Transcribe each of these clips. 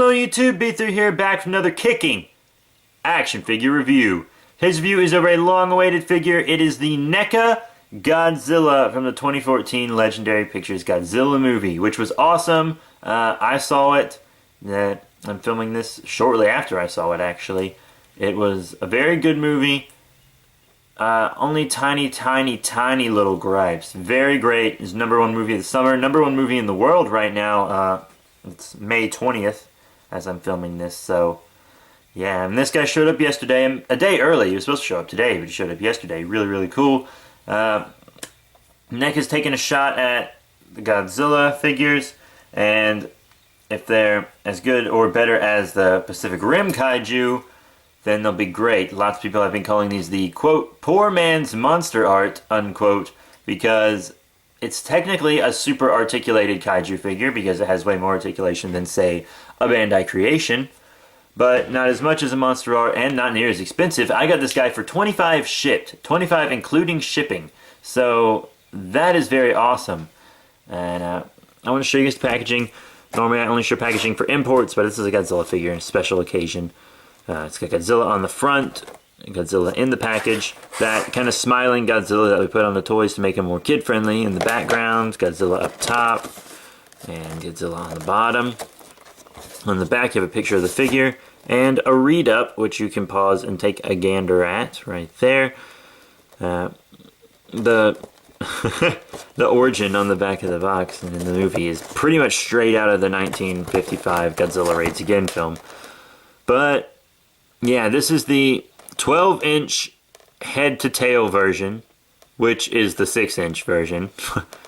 Hello YouTube, B3 here, back for another kicking action figure review. Today's review is over a long-awaited figure. It is the NECA Godzilla from the 2014 Legendary Pictures Godzilla movie, which was awesome. I saw it. I'm filming this shortly after I saw it, actually. It was a very good movie. Only tiny little gripes. Very great. It's #1 movie of the summer. #1 movie in the world right now. It's May 20th as I'm filming this, so yeah. And this guy showed up yesterday, a day early. He was supposed to show up today, but he showed up yesterday. Really cool. NECA's taking a shot at the Godzilla figures, and if they're as good or better as the Pacific Rim kaiju, then they'll be great. Lots of people have been calling these the, quote, poor man's monster art, unquote, because it's technically a super articulated kaiju figure because it has way more articulation than, say, a Bandai creation, but not as much as a monster art and not near as expensive. I got this guy for $25 shipped, $25 including shipping, so that is very awesome. And I want to show you guys the packaging. Normally I only show packaging for imports, but this is a Godzilla figure on a special occasion. It's got Godzilla on the front, Godzilla in the package, that kind of smiling Godzilla that we put on the toys to make him more kid-friendly in the background, Godzilla up top, and Godzilla on the bottom. On the back you have a picture of the figure, and a read-up, which you can pause and take a gander at, right there. The origin on the back of the box and in the movie is pretty much straight out of the 1955 Godzilla Raids Again film. But yeah, this is the 12-inch head-to-tail version, which is the 6-inch version.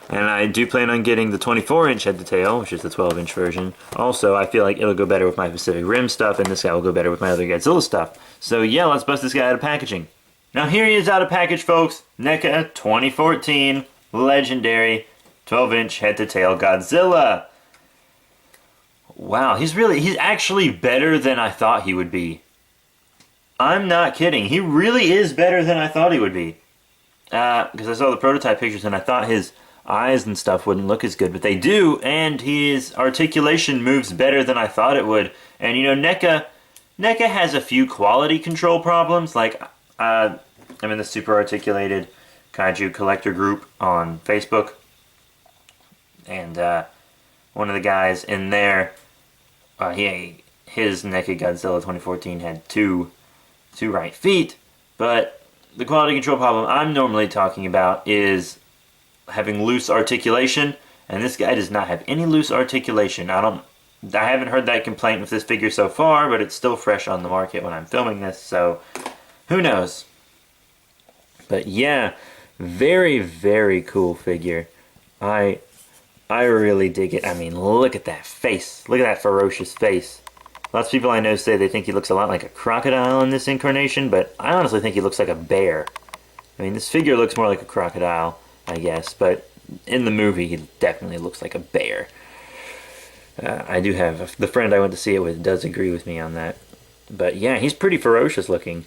And I do plan on getting the 24-inch head-to-tail, which is the 12-inch version. Also, I feel like it'll go better with my Pacific Rim stuff, and this guy will go better with my other Godzilla stuff. So yeah, let's bust this guy out of packaging. Now here he is out of package, folks. NECA 2014 Legendary 12-inch head-to-tail Godzilla. Wow, he's actually better than I thought he would be. I'm not kidding. He really is better than I thought he would be. Because I saw the prototype pictures and I thought his eyes and stuff wouldn't look as good, but they do, and his articulation moves better than I thought it would. And you know, NECA has a few quality control problems. Like, I'm in the Super Articulated Kaiju Collector group on Facebook, and one of the guys in there, his NECA Godzilla 2014 had two right feet, but the quality control problem I'm normally talking about is having loose articulation, and this guy does not have any loose articulation. I haven't heard that complaint with this figure so far, but it's still fresh on the market when I'm filming this, so who knows. But yeah, very cool figure. I really dig it. I mean, look at that face. Look at that ferocious face. Lots of people I know say they think he looks a lot like a crocodile in this incarnation, but I honestly think he looks like a bear. I mean, this figure looks more like a crocodile, I guess, but in the movie he definitely looks like a bear. I do have, the friend I went to see it with does agree with me on that. But yeah, he's pretty ferocious looking.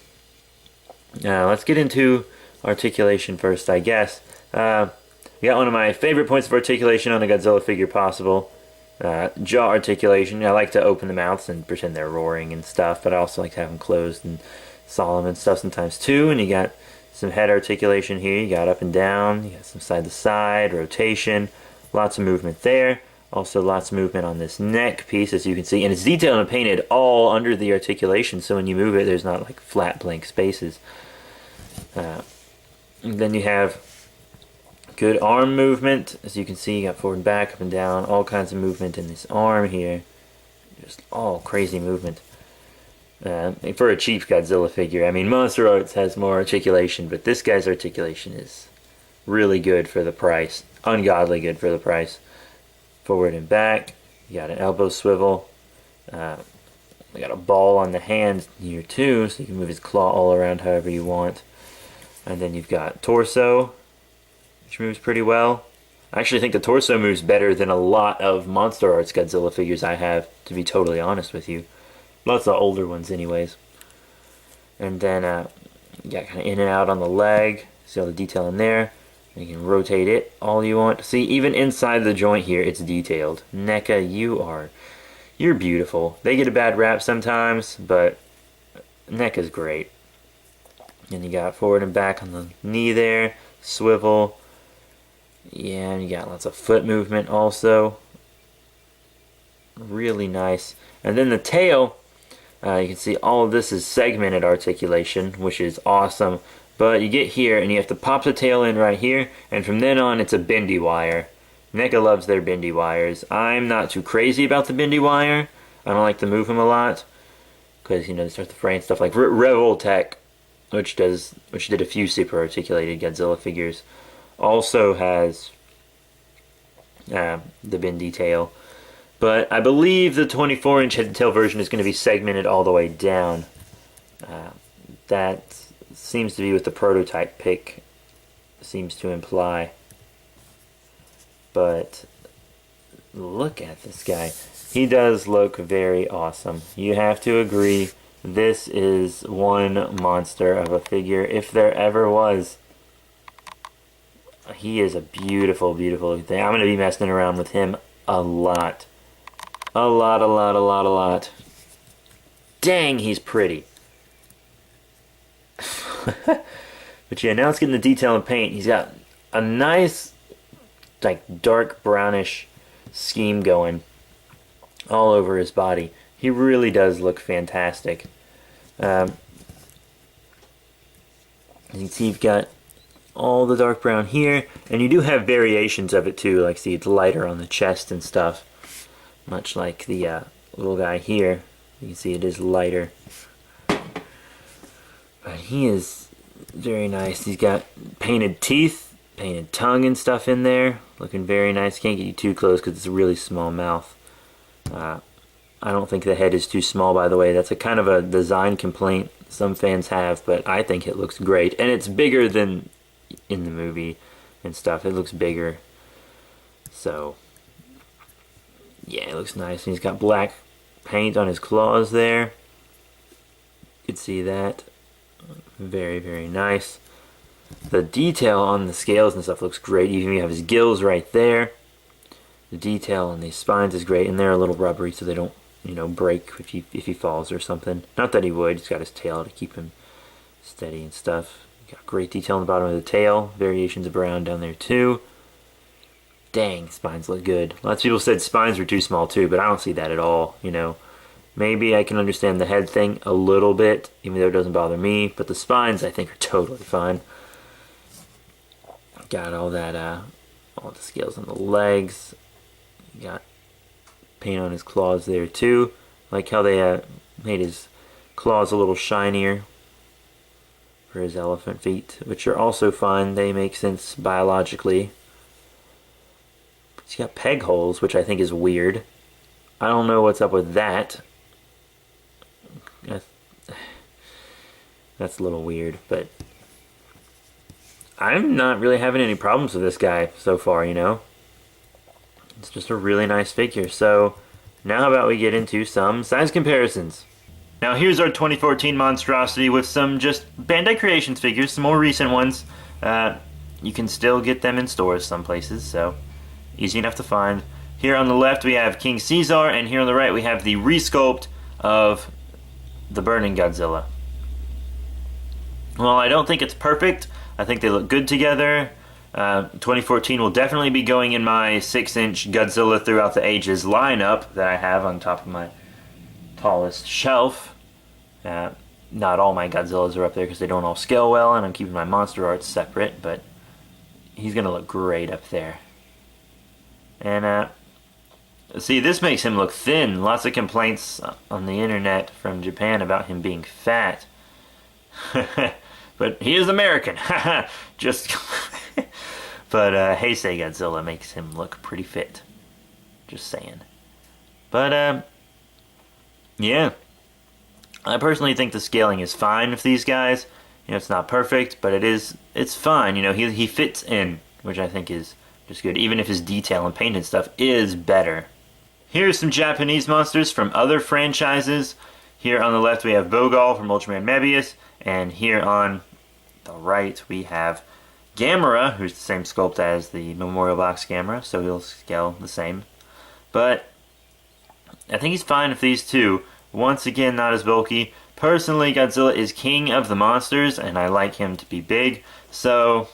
Let's get into articulation first, I guess. We got one of my favorite points of articulation on a Godzilla figure possible. Jaw articulation. I like to open the mouths and pretend they're roaring and stuff, but I also like to have them closed and solemn and stuff sometimes too. And you got some head articulation here. You got up and down. You got some side to side, rotation. Lots of movement there. Also lots of movement on this neck piece, as you can see. And it's detailed and painted all under the articulation, so when you move it, there's not like flat blank spaces. And then you have good arm movement. As you can see, you got forward and back, up and down, all kinds of movement in this arm here. Just all crazy movement. For a cheap Godzilla figure, I mean, Monster Arts has more articulation, but this guy's articulation is really good for the price. Ungodly good for the price. Forward and back. You got an elbow swivel. We got a ball on the hand here too, so you can move his claw all around however you want. And then you've got torso, which moves pretty well. I actually think the torso moves better than a lot of Monster Arts Godzilla figures I have, to be totally honest with you. Lots of older ones anyways. And then you got kind of in and out on the leg. See all the detail in there. You can rotate it all you want. See, even inside the joint here, it's detailed. NECA, you're beautiful. They get a bad rap sometimes, but NECA's great. And you got forward and back on the knee there, swivel. Yeah, and you got lots of foot movement also. Really nice. And then the tail, you can see all of this is segmented articulation, which is awesome. But you get here and you have to pop the tail in right here, and from then on it's a bendy wire. NECA loves their bendy wires. I'm not too crazy about the bendy wire. I don't like to move them a lot because, you know, they start to fray and stuff. Like Revoltech, which did a few super articulated Godzilla figures, also has the bendy tail. But I believe the 24-inch head to tail version is going to be segmented all the way down. That seems to be what the prototype pick seems to imply. But look at this guy. He does look very awesome. You have to agree, this is one monster of a figure, if there ever was. He is a beautiful, beautiful thing. I'm going to be messing around with him a lot. A lot. Dang, he's pretty. But yeah, now it's getting the detail and paint. He's got a nice, like, dark brownish scheme going all over his body. He really does look fantastic. You can see you've got all the dark brown here, and you do have variations of it too. Like, see, it's lighter on the chest and stuff, much like the little guy here. You can see it is lighter, but he is very nice. He's got painted teeth, painted tongue and stuff in there, looking very nice. Can't get you too close because it's a really small mouth. I don't think the head is too small, by the way. That's a kind of a design complaint some fans have, but I think it looks great, and it's bigger than in the movie and stuff. It looks bigger, so yeah, it looks nice. And he's got black paint on his claws there. You can see that. Very, very nice. The detail on the scales and stuff looks great. You have his gills right there. The detail on these spines is great, and they're a little rubbery so they don't, you know, break if he falls or something. Not that he would. He's got his tail to keep him steady and stuff. Got great detail on the bottom of the tail. Variations of brown down there too. Dang, spines look good. Lots of people said spines were too small too, but I don't see that at all, you know. Maybe I can understand the head thing a little bit, even though it doesn't bother me, but the spines I think are totally fine. Got all that, all the scales on the legs. Got paint on his claws there too. Like how they made his claws a little shinier for his elephant feet, which are also fine. They make sense biologically. He's got peg holes, which I think is weird. I don't know what's up with that. That's a little weird, but I'm not really having any problems with this guy so far, you know. It's just a really nice figure. So now how about we get into some size comparisons. Now here's our 2014 monstrosity with some just Bandai Creations figures, some more recent ones. You can still get them in stores some places, so easy enough to find. Here on the left we have King Caesar, and here on the right we have the resculpt of the Burning Godzilla. Well, I don't think it's perfect. I think they look good together. 2014 will definitely be going in my 6-inch Godzilla Throughout the Ages lineup that I have on top of my tallest shelf. Not all my Godzillas are up there because they don't all scale well, and I'm keeping my monster arts separate, but he's going to look great up there. And see, this makes him look thin. Lots of complaints on the internet from Japan about him being fat. But he is American. Just but Heisei Godzilla makes him look pretty fit. Just saying. But yeah, I personally think the scaling is fine with these guys. You know, it's not perfect, but it's fine. You know, he fits in, which I think is just good, even if his detail and paint and stuff is better. Here's some Japanese monsters from other franchises. Here on the left we have Bogal from Ultraman Mebius, and here on the right we have Gamera, who's the same sculpt as the Memorial Box Gamera, so he'll scale the same. But I think he's fine with these two. Once again, not as bulky. Personally, Godzilla is king of the monsters, and I like him to be big. So,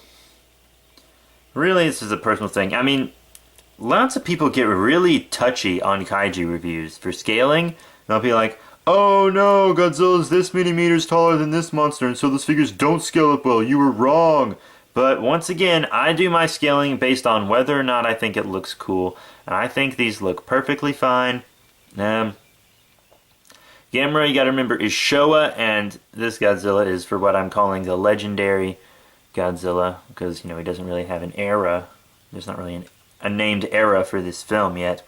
really, this is a personal thing. I mean, lots of people get really touchy on kaiju reviews for scaling. They'll be like, oh no, Godzilla's this many meters taller than this monster, and so those figures don't scale up well. You were wrong. But once again, I do my scaling based on whether or not I think it looks cool. And I think these look perfectly fine. Gamera, you gotta remember, is Showa, and this Godzilla is for what I'm calling the legendary Godzilla, because, you know, he doesn't really have an era. There's not really a named era for this film yet.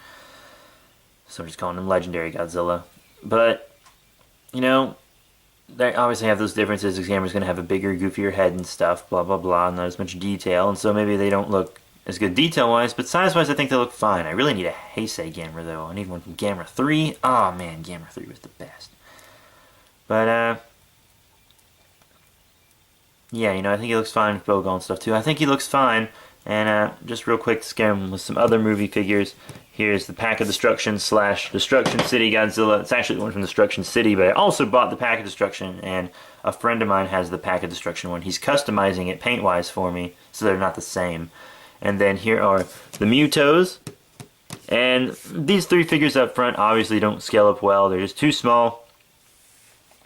So we're just calling him legendary Godzilla. But, you know, they obviously have those differences. The Gamera's gonna have a bigger, goofier head and stuff, blah, blah, blah, not as much detail, and so maybe they don't look as good detail-wise, but size-wise I think they look fine. I really need a Heisei Gamera, though. I need one from Gamera 3. Oh, man, Gamera 3 was the best. But, yeah, you know, I think he looks fine with Bogal and stuff, too. I think he looks fine, and, just real quick to scare him with some other movie figures. Here's the Pack of Destruction / Destruction City Godzilla. It's actually the one from Destruction City, but I also bought the Pack of Destruction, and a friend of mine has the Pack of Destruction one. He's customizing it paint-wise for me, so they're not the same. And then here are the M.U.T.Os. And these three figures up front obviously don't scale up well. They're just too small.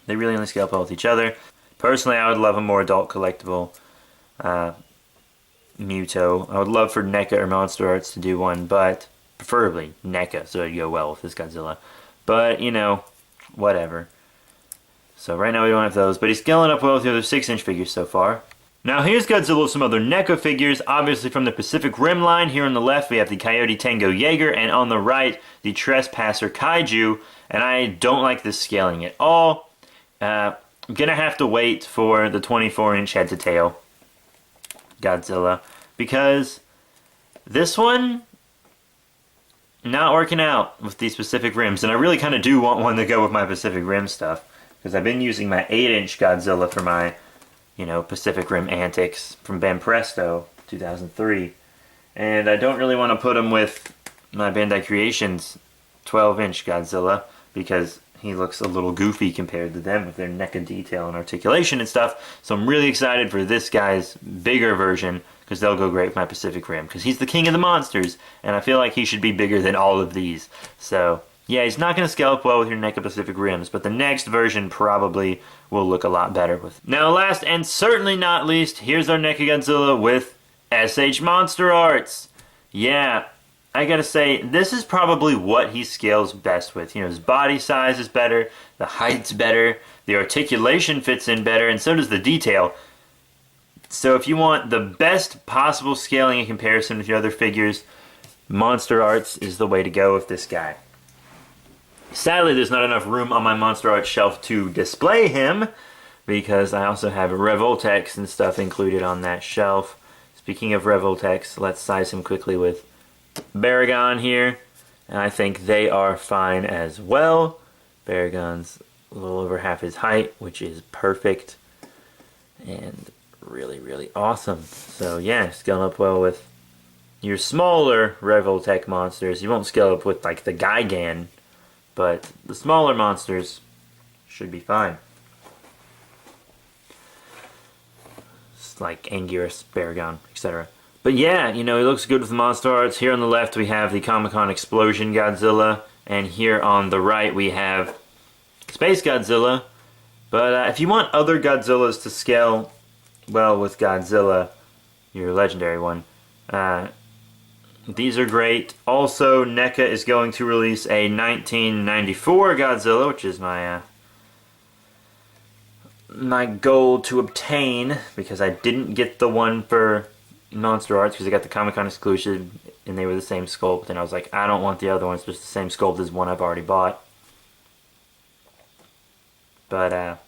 They really only scale up well with each other. Personally, I would love a more adult collectible M.U.T.O. I would love for NECA or Monster Arts to do one, but preferably NECA, so it'd go well with this Godzilla. But, you know, whatever. So right now we don't have those, but he's scaling up well with the other 6-inch figures so far. Now here's Godzilla with some other NECA figures, obviously from the Pacific Rim line. Here on the left we have the Coyote Tango Jaeger, and on the right the Trespasser Kaiju, and I don't like this scaling at all. I'm gonna have to wait for the 24-inch head to tail Godzilla, because this one not working out with these Pacific Rims, and I really kind of do want one to go with my Pacific Rim stuff, because I've been using my 8-inch Godzilla for my, you know, Pacific Rim antics from Ben Presto 2003, and I don't really want to put him with my Bandai Creations 12-inch Godzilla, because he looks a little goofy compared to them with their NECA detail and articulation and stuff. So I'm really excited for this guy's bigger version, because they'll go great with my Pacific Rim, because he's the king of the monsters, and I feel like he should be bigger than all of these. So yeah, he's not going to scale up well with your NECA Pacific Rims, but the next version probably will look a lot better with. Now last and certainly not least, here's our NECA Godzilla with SH Monster Arts. Yeah, I gotta say, this is probably what he scales best with. You know, his body size is better, the height's better, the articulation fits in better, and so does the detail. So if you want the best possible scaling in comparison with your other figures, Monster Arts is the way to go with this guy. Sadly, there's not enough room on my Monster Arts shelf to display him, because I also have Revoltex and stuff included on that shelf. Speaking of Revoltex, let's size him quickly with Baragon here, and I think they are fine as well. Baragon's a little over half his height, which is perfect and really, really awesome. So yeah, scale up well with your smaller Revoltech monsters. You won't scale up with like the Gigan, but the smaller monsters should be fine. It's like Anguirus, Baragon, etc. But yeah, you know, he looks good with the Monster Arts. Here on the left we have the Comic-Con Explosion Godzilla, and here on the right we have Space Godzilla. But if you want other Godzillas to scale well with Godzilla, your legendary one, these are great. Also, NECA is going to release a 1994 Godzilla, which is my my goal to obtain, because I didn't get the one for Monster Arts because I got the Comic-Con exclusive and they were the same sculpt, and I was like, I don't want the other ones, just the same sculpt as one I've already bought. But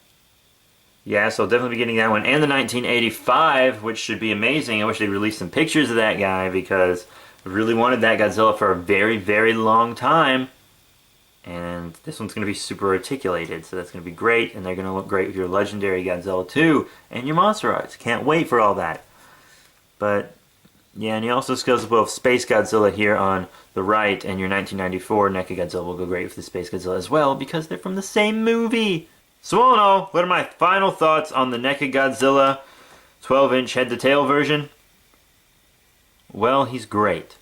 yeah, so I'll definitely be getting that one, and the 1985, which should be amazing. I wish they'd release some pictures of that guy, because I really wanted that Godzilla for a very, very long time. And this one's going to be super articulated, so that's going to be great, and they're going to look great with your legendary Godzilla too, and your Monster Arts. Can't wait for all that. But Yeah, and he also scales above Space Godzilla here on the right, and your 1994 NECA Godzilla will go great with the Space Godzilla as well, because they're from the same movie. So all in all, what are my final thoughts on the NECA Godzilla 12-inch head-to-tail version? Well, he's great.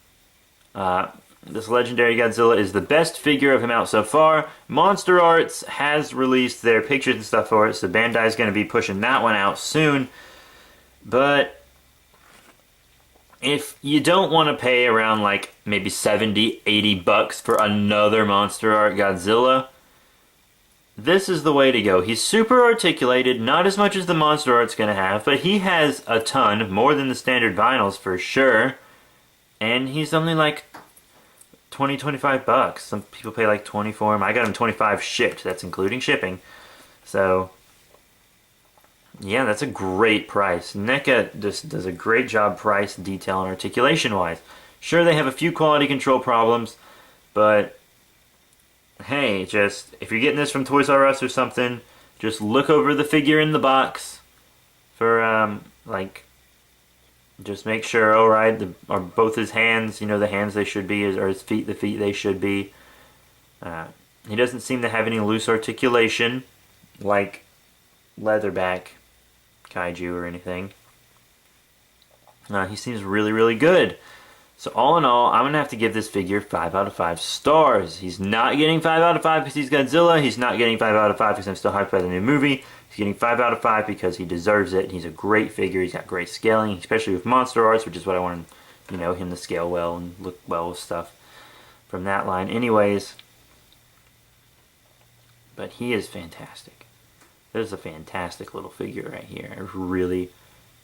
This legendary Godzilla is the best figure of him out so far. Monster Arts has released their pictures and stuff for it, so Bandai's going to be pushing that one out soon. But if you don't want to pay around like maybe 70, 80 bucks for another Monster Art Godzilla, this is the way to go. He's super articulated, not as much as the Monster Art's going to have, but he has a ton, more than the standard vinyls for sure. And he's only like 20, 25 bucks. Some people pay like 20 for him. I got him 25 shipped. That's including shipping. So yeah, that's a great price. NECA just does a great job price, detail, and articulation wise. Sure, they have a few quality control problems, but hey, just if you're getting this from Toys R Us or something, just look over the figure in the box for like, just make sure, alright, are both his hands, you know, the hands they should be, or his feet the feet they should be. He doesn't seem to have any loose articulation like Leatherback Kaiju or anything. He seems really, really good. So all in all, I'm going to have to give this figure 5 out of 5 stars. He's not getting 5 out of 5 because he's Godzilla. He's not getting 5 out of 5 because I'm still hyped by the new movie. He's getting 5 out of 5 because he deserves it. He's a great figure. He's got great scaling, especially with Monster Arts, which is what I want, you know, him to scale well and look well with stuff from that line anyways. But he is fantastic. This is a fantastic little figure right here. I really,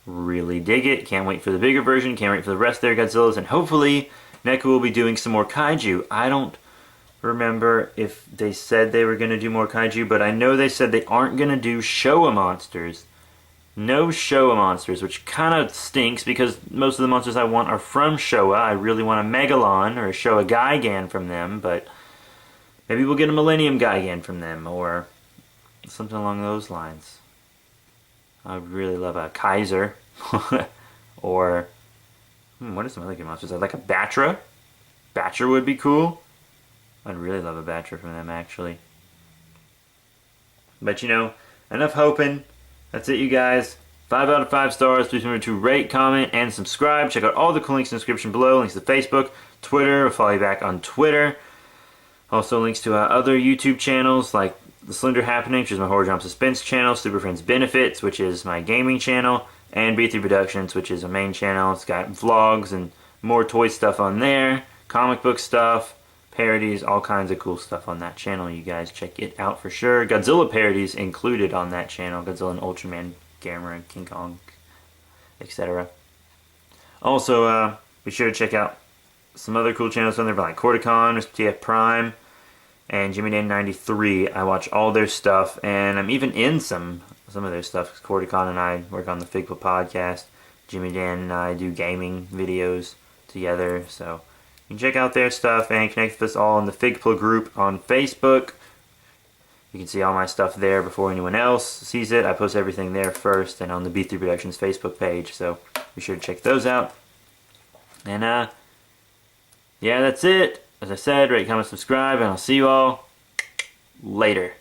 really dig it. Can't wait for the bigger version. Can't wait for the rest of their Godzillas. And hopefully, NECA will be doing some more Kaiju. I don't remember if they said they were going to do more Kaiju, but I know they said they aren't going to do Showa monsters. No Showa monsters, which kind of stinks because most of the monsters I want are from Showa. I really want a Megalon or a Showa Gigan from them, but maybe we'll get a Millennium Gigan from them or something along those lines. I'd really love a Kaiser. Or what are some other good monsters? I'd like a Batra. Batra would be cool. I'd really love a Batra from them, actually. But you know, enough hoping. That's it, you guys. 5 out of 5 stars. Please remember to rate, comment, and subscribe. Check out all the cool links in the description below. Links to Facebook, Twitter. I'll follow you back on Twitter. Also links to other YouTube channels like The Slender Happening, which is my horror drama suspense channel, Super Friends Benefits, which is my gaming channel, and B3 Productions, which is a main channel. It's got vlogs and more toy stuff on there, comic book stuff, parodies, all kinds of cool stuff on that channel. You guys check it out for sure. Godzilla parodies included on that channel. Godzilla and Ultraman, Gamera, King Kong, etc. Also, be sure to check out some other cool channels on there, like Corticon, TF Prime, and Jimmy Dan 93. I watch all their stuff, and I'm even in some of their stuff. Corticon and I work on the FIGPLA podcast. Jimmy Dan and I do gaming videos together, so you can check out their stuff and connect with us all in the FIGPLA group on Facebook. You can see all my stuff there before anyone else sees it. I post everything there first and on the B3 Productions Facebook page, so be sure to check those out. And yeah, that's it. As I said, rate, comment, subscribe, and I'll see you all later.